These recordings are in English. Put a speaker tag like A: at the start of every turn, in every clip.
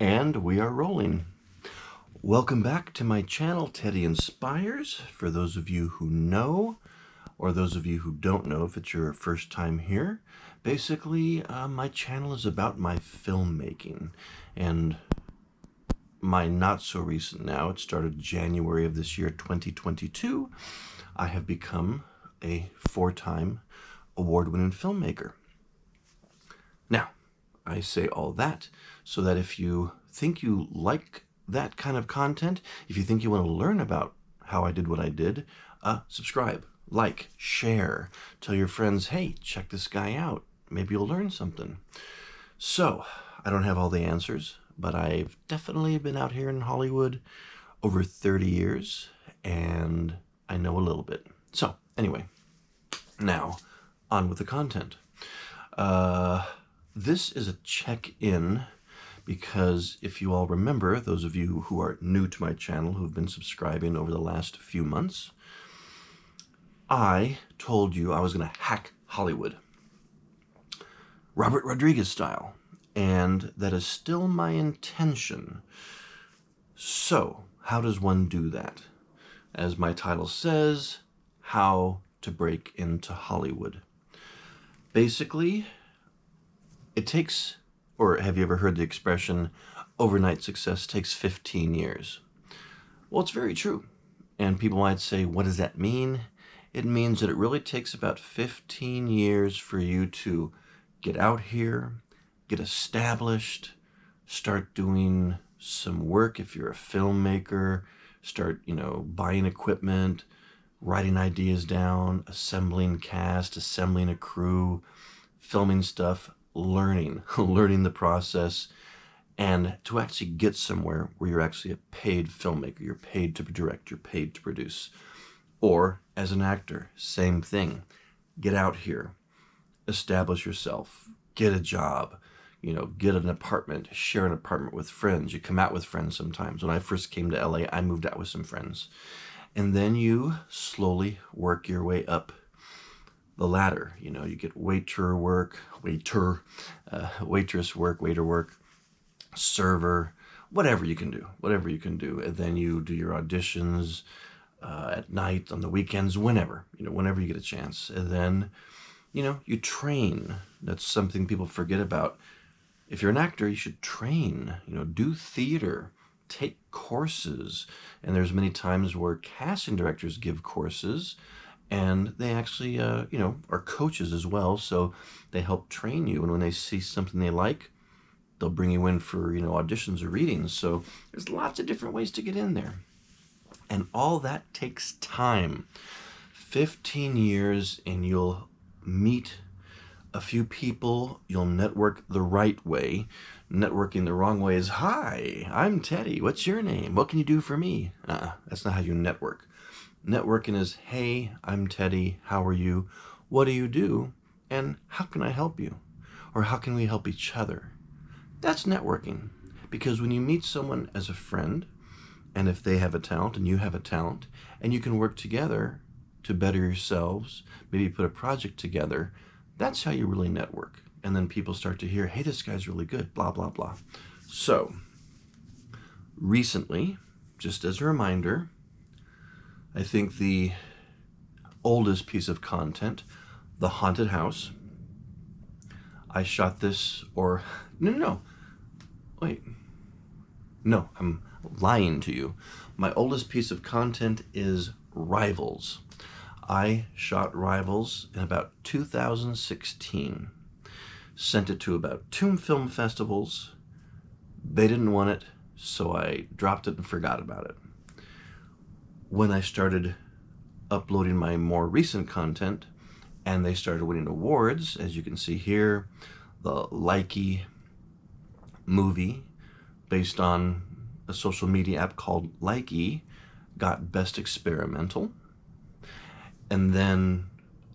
A: And we are rolling. Welcome back to my channel, Teddy Inspires. For those of you who know, or those of you who don't know, if it's your first time here, basically my channel is about my filmmaking. And my not so recent now, it started January of this year, 2022, I have become a 4-time award-winning filmmaker. Now, I say all that so that if you think you like that kind of content, if you think you want to learn about how I did what I did, subscribe, like, share, tell your friends, hey, check this guy out. Maybe you'll learn something. So, I don't have all the answers, but I've definitely been out here in Hollywood over 30 years, and I know a little bit. So, anyway, now, on with the content. This is a check-in because if you all remember, those of you who are new to my channel who've been subscribing over the last few months, I told you I was going to hack Hollywood, Robert Rodriguez style, and that is still my intention. So, how does one do that? As my title says, how to break into Hollywood. Basically, it takes, or have you ever heard the expression, overnight success takes 15 years? Well, it's very true. And people might say, what does that mean? It means that it really takes about 15 years for you to get out here, get established, start doing some work if you're a filmmaker, start, buying equipment, writing ideas down, assembling cast, assembling a crew, filming stuff, learning the process, and to actually get somewhere where you're actually a paid filmmaker. You're paid to direct, you're paid to produce. Or as an actor, same thing. Get out here, establish yourself, get a job, get an apartment, share an apartment with friends. You come out with friends sometimes. When I first came to LA, I moved out with some friends. And then you slowly work your way up the ladder. You get waitress work, waiter work, server, whatever you can do. And then you do your auditions at night, on the weekends, whenever you get a chance. And then, you train. That's something people forget about. If you're an actor, you should train, do theater, take courses. And there's many times where casting directors give courses, and they actually, are coaches as well, so they help train you. And when they see something they like, they'll bring you in for, auditions or readings. So there's lots of different ways to get in there. And all that takes time. 15 years, and you'll meet a few people, you'll network the right way. Networking the wrong way is, hi, I'm Teddy, what's your name? What can you do for me? That's not how you network. Networking is, hey, I'm Teddy, how are you? What do you do? And how can I help you? Or how can we help each other? That's networking. Because when you meet someone as a friend, and if they have a talent and you have a talent, and you can work together to better yourselves, maybe put a project together, that's how you really network. And then people start to hear, hey, this guy's really good, blah, blah, blah. So, recently, just as a reminder, I think the oldest piece of content, The Haunted House. I shot this, wait. No, I'm lying to you. My oldest piece of content is Rivals. I shot Rivals in about 2016. Sent it to about 2 film festivals. They didn't want it, so I dropped it and forgot about it. When I started uploading my more recent content, and they started winning awards, as you can see here, the Likey movie, based on a social media app called Likey, got Best Experimental. And then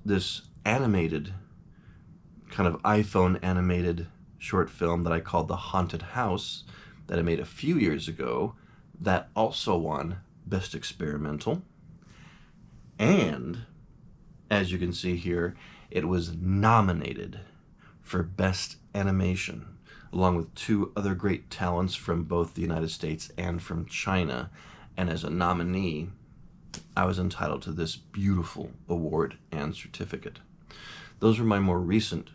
A: this animated, kind of iPhone animated short film that I called The Haunted House, that I made a few years ago, that also won Best Experimental. And, as you can see here, it was nominated for Best Animation. along with two other great talents from both the United States and from China. And as a nominee, I was entitled to this beautiful award and certificate. Those were my more recent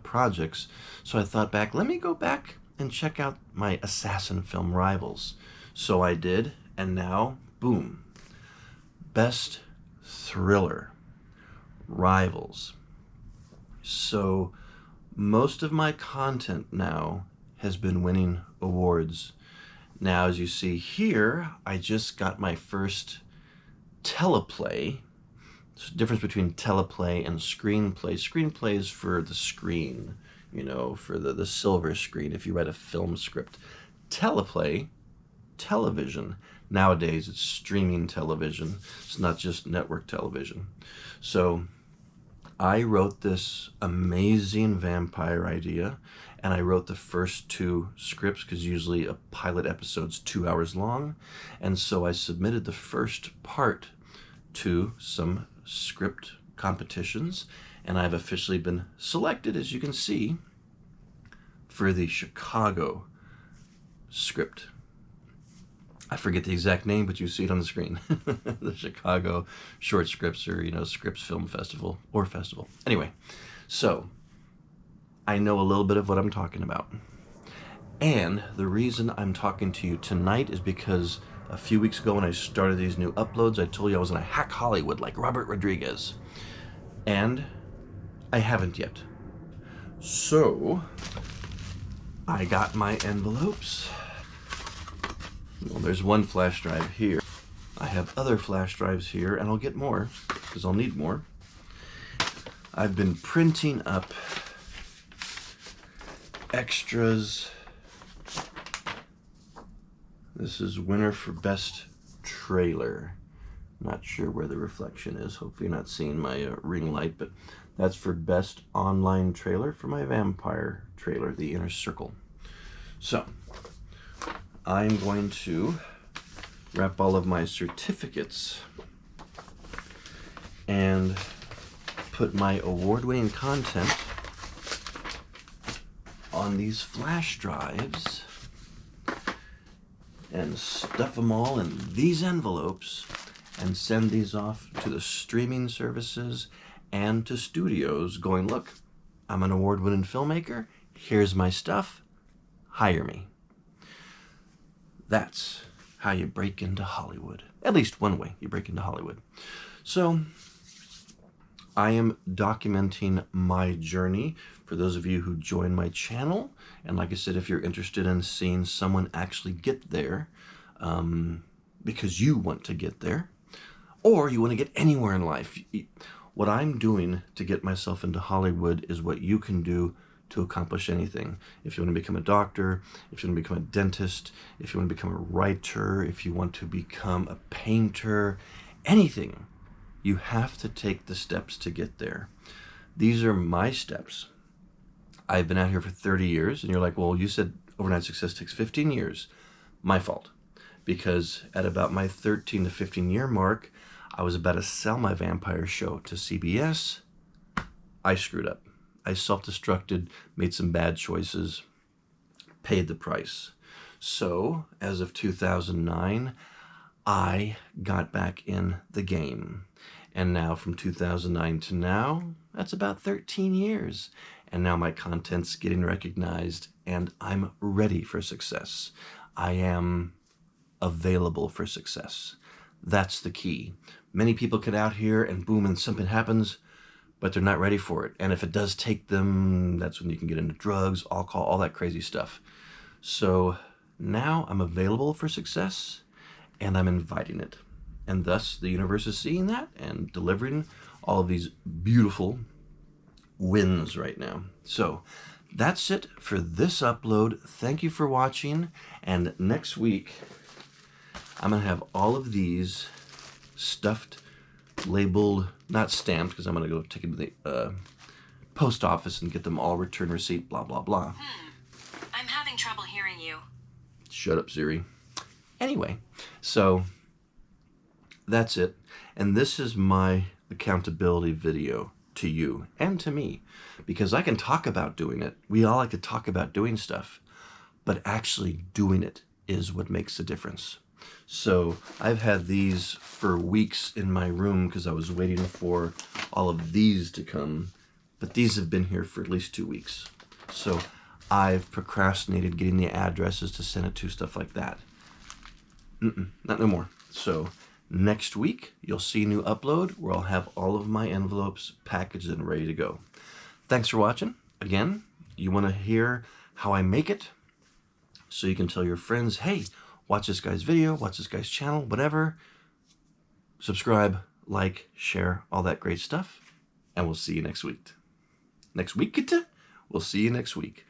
A: projects, so I thought back, let me go back and check out my assassin film rivals. So I did, and now, boom, Best Thriller, Rivals. So most of my content now has been winning awards. Now, as you see here, I just got my first teleplay. There's a difference between teleplay and screenplay. Screenplay is for the screen, you know, for the silver screen if you write a film script. Teleplay, television. Nowadays it's streaming television. It's not just network television. So I wrote this amazing vampire idea, and I wrote the first two scripts because usually a pilot episode's 2 hours long. And so I submitted the first part to some script competitions, and I've officially been selected, as you can see, for the Chicago script. I forget the exact name, but you see it on the screen. The Chicago Short Scripts, or, you know, Scripts Film Festival, or Festival. Anyway, so I know a little bit of what I'm talking about. And the reason I'm talking to you tonight is because a few weeks ago when I started these new uploads, I told you I was going to hack Hollywood like Robert Rodriguez. And I haven't yet. So I got my envelopes. Well, there's one flash drive here. I have other flash drives here, and I'll get more, because I'll need more. I've been printing up extras. This is winner for Best Trailer. Not sure where the reflection is. Hopefully you're not seeing my ring light, but that's for Best Online Trailer for my vampire trailer, The Inner Circle. So I'm going to wrap all of my certificates and put my award-winning content on these flash drives and stuff them all in these envelopes and send these off to the streaming services and to studios going, look, I'm an award-winning filmmaker, here's my stuff, hire me. That's how you break into Hollywood. At least one way you break into Hollywood. So I am documenting my journey for those of you who join my channel. And like I said, if you're interested in seeing someone actually get there, because you want to get there, or you want to get anywhere in life, what I'm doing to get myself into Hollywood is what you can do to accomplish anything. If you want to become a doctor, if you want to become a dentist, if you want to become a writer, if you want to become a painter, anything, you have to take the steps to get there. These are my steps. I've been out here for 30 years, and you're like, well, you said overnight success takes 15 years. My fault. Because at about my 13 to 15 year mark, I was about to sell my vampire show to CBS. I screwed up. I self-destructed, made some bad choices, paid the price. So, as of 2009, I got back in the game. And now from 2009 to now, that's about 13 years. And now my content's getting recognized, and I'm ready for success. I am available for success. That's the key. Many people get out here and boom, and something happens, but they're not ready for it. And if it does take them, that's when you can get into drugs, alcohol, all that crazy stuff. So now I'm available for success, and I'm inviting it. And thus the universe is seeing that and delivering all of these beautiful wins right now. So that's it for this upload. Thank you for watching. And next week, I'm going to have all of these stuffed, labeled, not stamped, because I'm going to go take them to the post office and get them all return receipt, blah, blah, blah.
B: I'm having trouble hearing you.
A: Shut up, Siri. Anyway, so that's it. And this is my accountability video to you and to me, because I can talk about doing it. We all like to talk about doing stuff, but actually doing it is what makes the difference. So I've had these for weeks in my room because I was waiting for all of these to come, but these have been here for at least 2 weeks. So I've procrastinated getting the addresses to send it to, stuff like that. Not no more. So next week, you'll see a new upload where I'll have all of my envelopes packaged and ready to go. Thanks for watching. Again, you want to hear how I make it, so you can tell your friends, hey, watch this guy's video, watch this guy's channel, whatever. Subscribe, like, share, all that great stuff. And we'll see you next week. Next week? We'll see you next week.